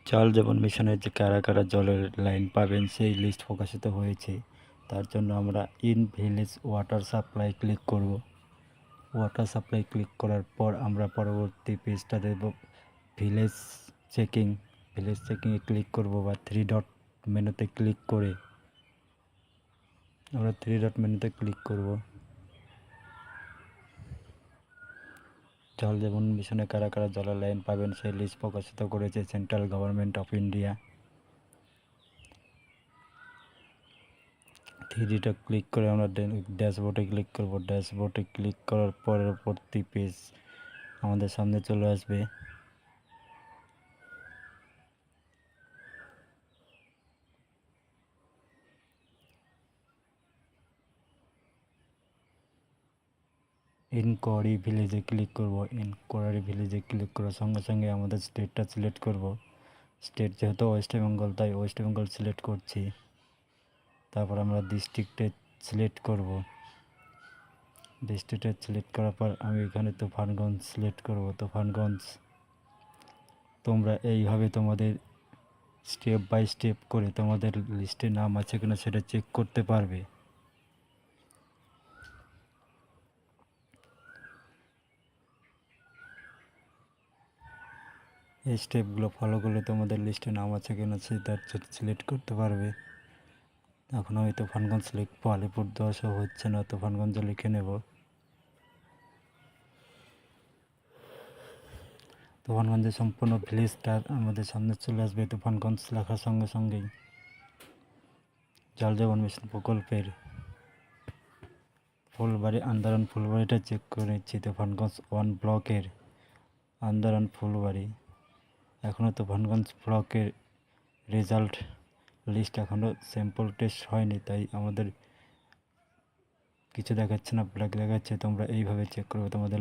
জল জীবন মিশনের যে কারা কারা জলের লাইন পাবেন সেই লিস্ট প্রকাশিত হয়েছে। তার জন্য আমরা in village water supply click করব। ওয়াটার সাপ্লাই ক্লিক করার পর আমরা পরবর্তী পেজটা দেব ভিলেজ চেকিং। ভিলেজ চেকিংয়ে ক্লিক করব বা থ্রি ডট মেনুতে ক্লিক করে আমরা থ্রি ডট মেনুতে ক্লিক করব। জল জীবন মিশনে কারা কারা জলের লাইন পাবেন সেই লিস্ট প্রকাশিত করেছে সেন্ট্রাল গভর্নমেন্ট অফ ইন্ডিয়া। থ্রিটা ক্লিক করে আমরা ড্যাশবোর্ডে ক্লিক করব। ড্যাশবোর্ডে ক্লিক করার পরবর্তী পেজ আমাদের সামনে চলে আসবে। ইনকোয়ারি ভিলেজে ক্লিক করব। ইনকোয়ারি ভিলেজে ক্লিক করার সঙ্গে সঙ্গে আমাদের স্টেটটা সিলেক্ট করব। স্টেট যেহেতু ওয়েস্ট বেঙ্গল তাই ওয়েস্ট বেঙ্গল সিলেক্ট করছি। তারপর আমরা ডিস্ট্রিক্টে সিলেক্ট করব। ডিস্ট্রিক্টে সিলেক্ট করার পর আমি এখানে তুফানগঞ্জ সিলেক্ট করব। তুফানগঞ্জ তোমরা এইভাবে তোমাদের স্টেপ বাই স্টেপ করে তোমাদের লিস্টে নাম আছে কিনা সেটা চেক করতে পারবে। এই স্টেপগুলো ফলো করলে তোমাদের লিস্টে নাম আছে কিনা সেটা সিলেক্ট করতে পারবে। এখন আমি তুফানগঞ্জ লিখবো, আলিপুরদুয়ার হচ্ছে না, তুফানগঞ্জ লিখে নেব। তুফানগঞ্জের সম্পূর্ণ ভিলেজটা আমাদের সামনে চলে আসবে তুফানগঞ্জ লেখার সঙ্গে সঙ্গেই। জল জীবন মিশন প্রকল্পের ফুলবাড়ি আন্দারন ফুলবাড়িটা চেক করে নিচ্ছি। তুফানগঞ্জ 1 ব্লকের আন্দারন ফুলবাড়ি। এখনও তুফানগঞ্জ ব্লকের রেজাল্ট লিস্ট এখনও স্যাম্পল টেস্ট হয়নি, তাই আমাদের কিছু দেখাচ্ছে না, ব্ল্যাক দেখাচ্ছে। তোমরা এইভাবে চেক করবে তোমাদের